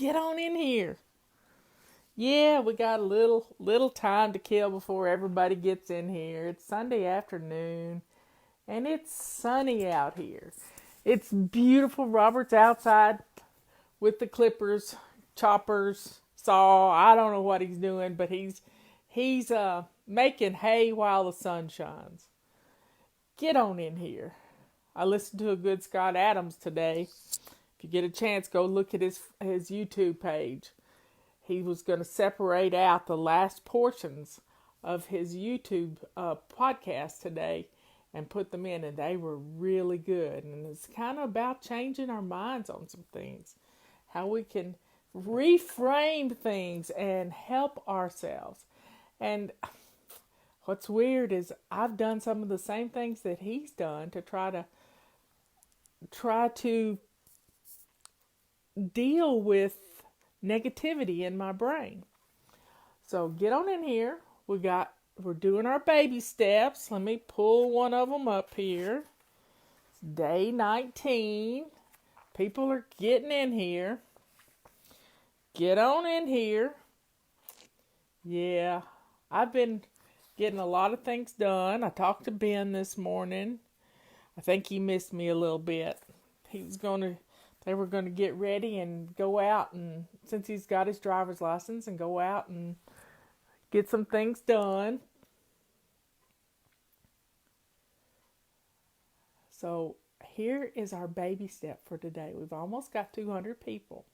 get on in here. Yeah, we got a little time to kill before everybody gets in here. It's Sunday afternoon, and it's sunny out here. It's beautiful. Robert's outside with the clippers, choppers, saw. I don't know what he's doing, but he's making hay while the sun shines. Get on in here. I listened to a good Scott Adams today. If you get a chance, go look at his YouTube page. He was going to separate out the last portions of his YouTube podcast today and put them in, and they were really good. And it's kind of about changing our minds on some things, how we can reframe things and help ourselves. And what's weird is I've done some of the same things that he's done to try to deal with negativity in my brain. So get on in here. We're doing our baby steps. Let me pull one of them up here. It's day 19. People are getting in here. Get on in here. Yeah, I've been getting a lot of things done. I talked to Ben this morning. I think he missed me a little bit. They were going to get ready and go out, and since he's got his driver's license, and go out and get some things done. So here is our baby step for today. We've almost got 200 people.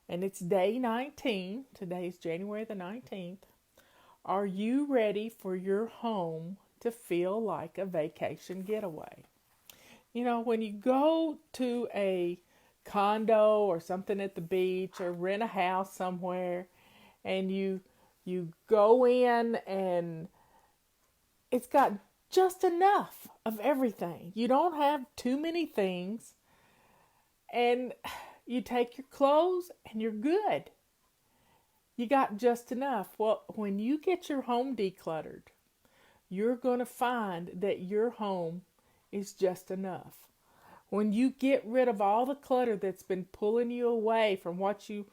And it's day 19. Today is January the 19th. Are you ready for your home to feel like a vacation getaway? You know, when you go to a condo or something at the beach or rent a house somewhere and you go in and it's got just enough of everything. You don't have too many things, and you take your clothes and you're good. You got just enough. Well, when you get your home decluttered, you're going to find that your home is just enough. When you get rid of all the clutter that's been pulling you away from what you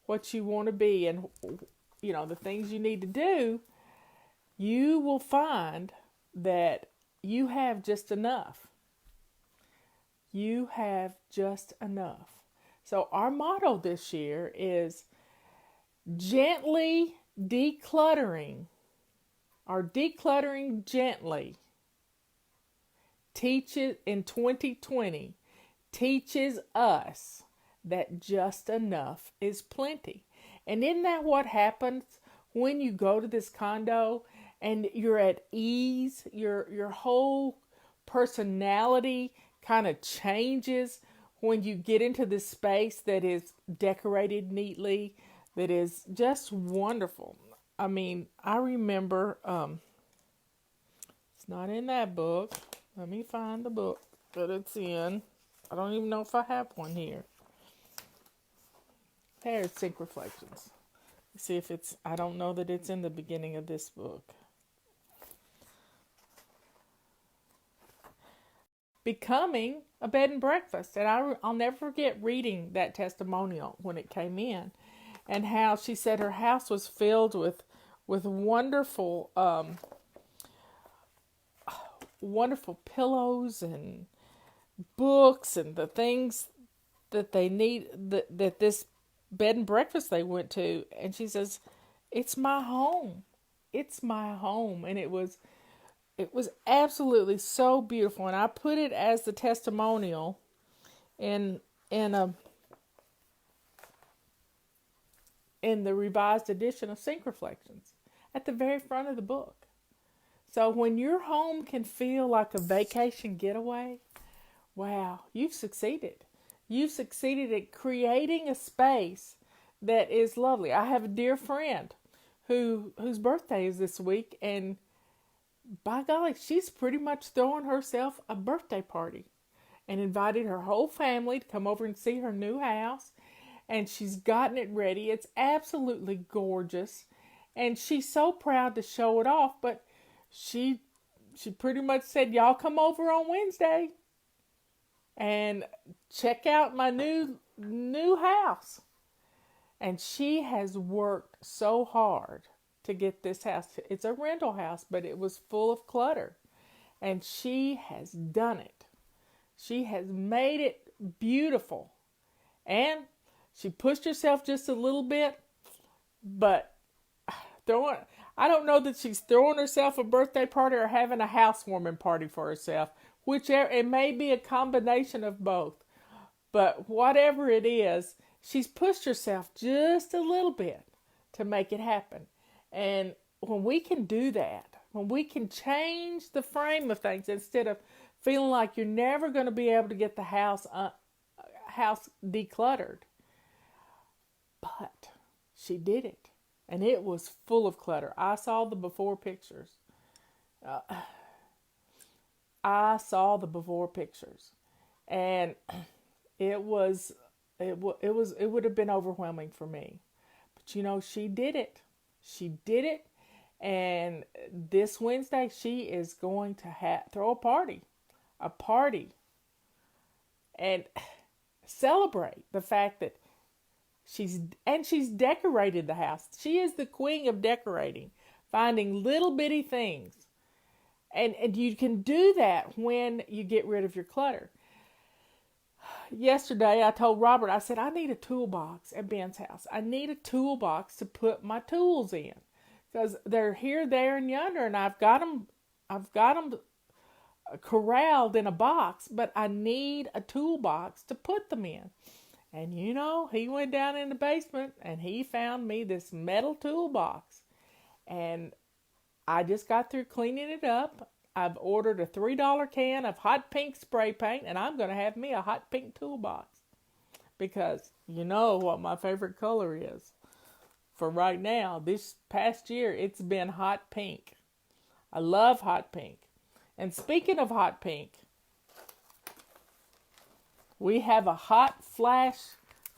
want to be and the things you need to do, you will find that you have just enough. You have just enough. So our motto this year is gently decluttering, or decluttering gently. Teaches in 2020 teaches us that just enough is plenty. And isn't that what happens when you go to this condo and you're at ease? Your whole personality kind of changes when you get into this space that is decorated neatly, that is just wonderful. I mean, I remember, it's not in that book. Let me find the book that it's in. I don't even know if I have one here. There's Sync Reflections. Let's see if it's, I don't know that it's in the beginning of this book. Becoming a bed and breakfast. And I'll never forget reading that testimonial when it came in, and how she said her house was filled with wonderful wonderful pillows and books and the things that they need, that this bed and breakfast they went to. And she says, it's my home. It's my home. And it was absolutely so beautiful. And I put it as the testimonial in the revised edition of Sync Reflections at the very front of the book. So when your home can feel like a vacation getaway, wow, you've succeeded. You've succeeded at creating a space that is lovely. I have a dear friend whose birthday is this week, and by golly, she's pretty much throwing herself a birthday party and invited her whole family to come over and see her new house, and she's gotten it ready. It's absolutely gorgeous, and she's so proud to show it off, but she pretty much said, y'all come over on Wednesday and check out my new house. And she has worked so hard to get this house. It's a rental house, but it was full of clutter. And she has done it. She has made it beautiful. And she pushed herself just a little bit, but throwing, I don't know that she's throwing herself a birthday party or having a housewarming party for herself. Whichever, it may be a combination of both. But whatever it is, she's pushed herself just a little bit to make it happen. And when we can do that, when we can change the frame of things instead of feeling like you're never going to be able to get the house decluttered. But she did it. And it was full of clutter. I saw the before pictures. And it would have been overwhelming for me. But she did it. She did it. And this Wednesday, she is going to throw a party, and celebrate the fact that she's decorated the house. She is the queen of decorating, finding little bitty things. And you can do that when you get rid of your clutter. Yesterday, I told Robert, I said, I need a toolbox at Ben's house. I need a toolbox to put my tools in. Because they're here, there, and yonder, and I've got them corralled in a box, but I need a toolbox to put them in. And he went down in the basement and he found me this metal toolbox. And I just got through cleaning it up. I've ordered a $3 can of hot pink spray paint, and I'm going to have me a hot pink toolbox. Because you know what my favorite color is. For right now, this past year, it's been hot pink. I love hot pink. And speaking of hot pink, we have a hot flash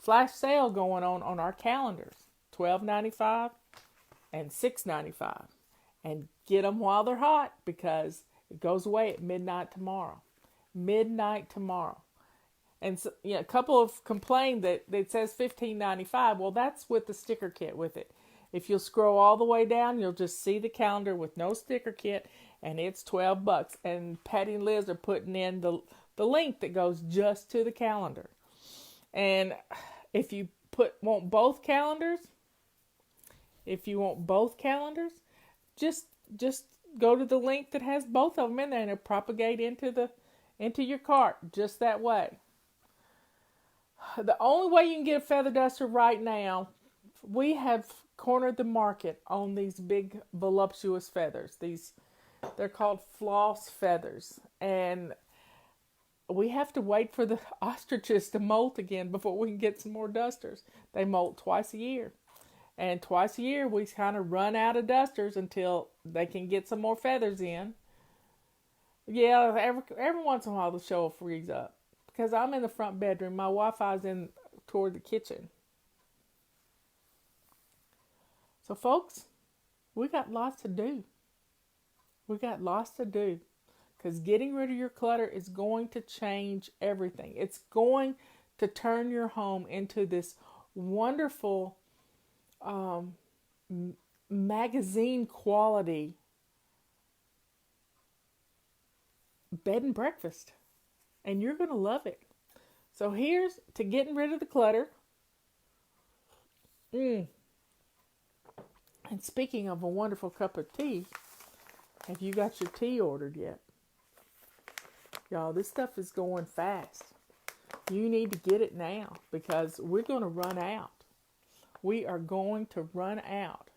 sale going on our calendars. $12.95 and $6.95. And get them while they're hot, because it goes away at midnight tomorrow. And so, a couple have complained that it says $15.95. Well, that's with the sticker kit with it. If you'll scroll all the way down, you'll just see the calendar with no sticker kit, and it's $12. And Patty and Liz are putting in the link that goes just to the calendar. And if you want both calendars, just go to the link that has both of them in there, and it'll propagate into your cart just that way. The only way you can get a feather duster right now, we have cornered the market on these big voluptuous feathers. They're called floss feathers, and we have to wait for the ostriches to molt again before we can get some more dusters. They molt twice a year. And twice a year, we kind of run out of dusters until they can get some more feathers in. Yeah, every once in a while the show will freeze up. Because I'm in the front bedroom. My Wi-Fi's in toward the kitchen. So, folks, we got lots to do. Because getting rid of your clutter is going to change everything. It's going to turn your home into this wonderful magazine quality bed and breakfast. And you're going to love it. So here's to getting rid of the clutter. And speaking of a wonderful cup of tea, have you got your tea ordered yet? Y'all, this stuff is going fast. You need to get it now, because we're going to run out. We are going to run out.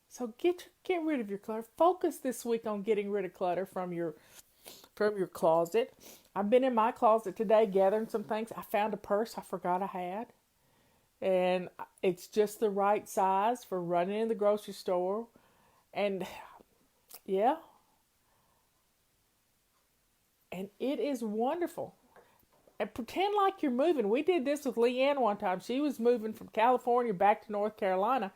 So get rid of your clutter. Focus this week on getting rid of clutter from your closet. I've been in my closet today gathering some things. I found a purse I forgot I had. And it's just the right size for running in the grocery store. And yeah. And it is wonderful. And pretend like you're moving. We did this with Leanne one time. She was moving from California back to North Carolina.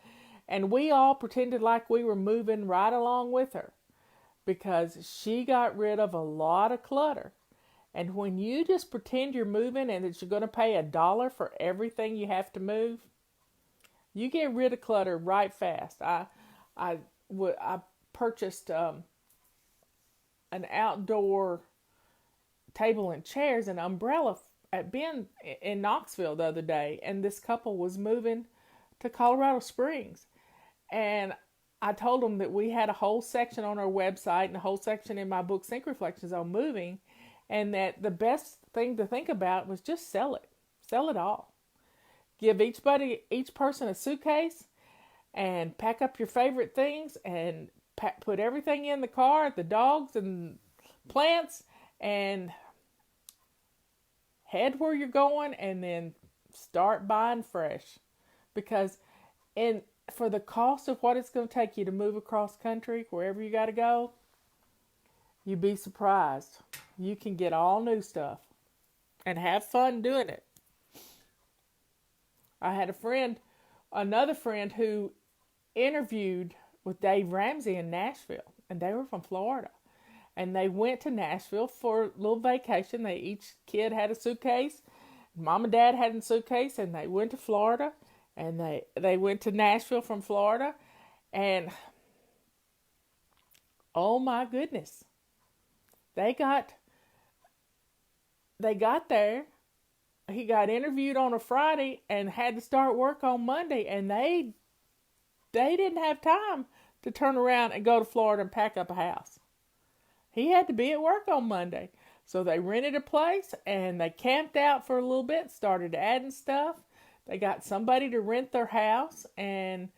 And we all pretended like we were moving right along with her. Because she got rid of a lot of clutter. And when you just pretend you're moving and that you're going to pay $1 for everything you have to move, you get rid of clutter right fast. I purchased an outdoor table and chairs and umbrella at Ben in Knoxville the other day, and this couple was moving to Colorado Springs, and I told them that we had a whole section on our website and a whole section in my book Sync Reflections on moving, and that the best thing to think about was just sell it all. Give each person a suitcase and pack up your favorite things and put everything in the car, the dogs and plants, and head where you're going, and then start buying fresh. Because for the cost of what it's going to take you to move across country, wherever you got to go, you'd be surprised. You can get all new stuff and have fun doing it. I had another friend who interviewed with Dave Ramsey in Nashville, and they were from Florida. And they went to Nashville for a little vacation. Each kid had a suitcase. Mom and Dad had a suitcase, and they went to Florida. And they went to Nashville from Florida. And, oh my goodness. They got there. He got interviewed on a Friday and had to start work on Monday. And they didn't have time to turn around and go to Florida and pack up a house. He had to be at work on Monday. So they rented a place and they camped out for a little bit, started adding stuff. They got somebody to rent their house, and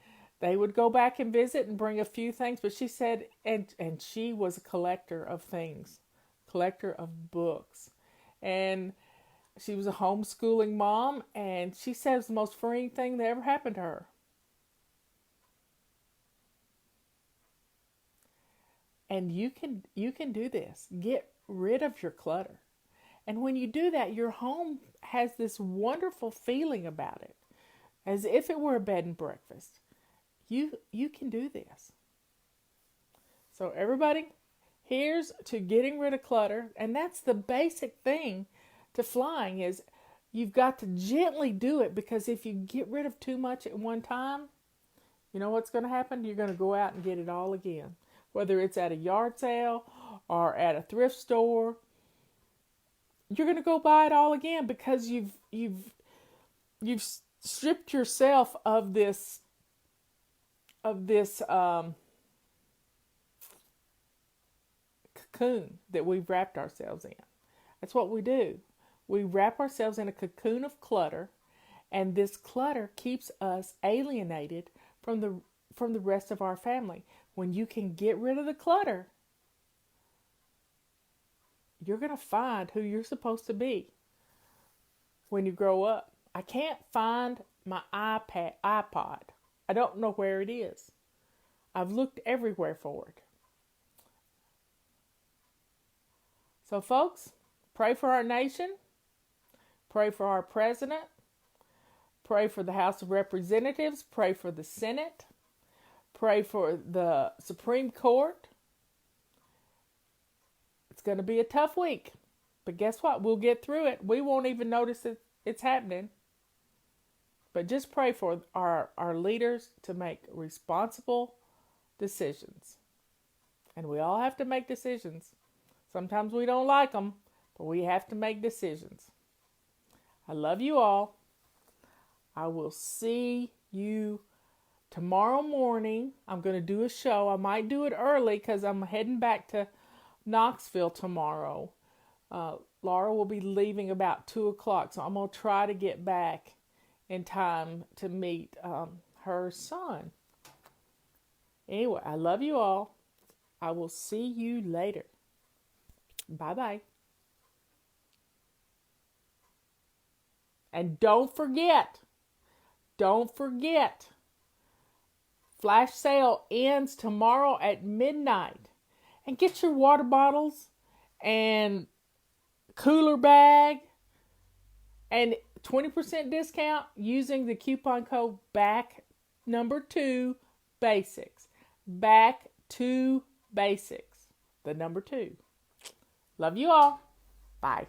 they would go back and visit and bring a few things. But she said, and she was a collector of things, collector of books. And she was a homeschooling mom, and she said it was the most freeing thing that ever happened to her. And you can do this. Get rid of your clutter. And when you do that, your home has this wonderful feeling about it, as if it were a bed and breakfast. You can do this. So everybody, here's to getting rid of clutter. And that's the basic thing to flying, is you've got to gently do it, because if you get rid of too much at one time, you know what's going to happen? You're going to go out and get it all again. Whether it's at a yard sale or at a thrift store, you're going to go buy it all again, because you've stripped yourself of this cocoon that we've wrapped ourselves in. That's what we do. We wrap ourselves in a cocoon of clutter, and this clutter keeps us alienated from the rest of our family. When you can get rid of the clutter, you're going to find who you're supposed to be when you grow up. I can't find my iPod. I don't know where it is. I've looked everywhere for it. So folks, pray for our nation. Pray for our president. Pray for the House of Representatives. Pray for the Senate. Pray for the Supreme Court. It's going to be a tough week. But guess what? We'll get through it. We won't even notice it's happening. But just pray for our leaders to make responsible decisions. And we all have to make decisions. Sometimes we don't like them, but we have to make decisions. I love you all. I will see you tomorrow morning. I'm going to do a show. I might do it early because I'm heading back to Knoxville tomorrow. Laura will be leaving about 2 o'clock, so I'm going to try to get back in time to meet her son. Anyway, I love you all. I will see you later. Bye-bye. And don't forget, flash sale ends tomorrow at midnight. And get your water bottles and cooler bag and 20% discount using the coupon code BACK2 Basics. Back to Basics. The number 2. Love you all. Bye.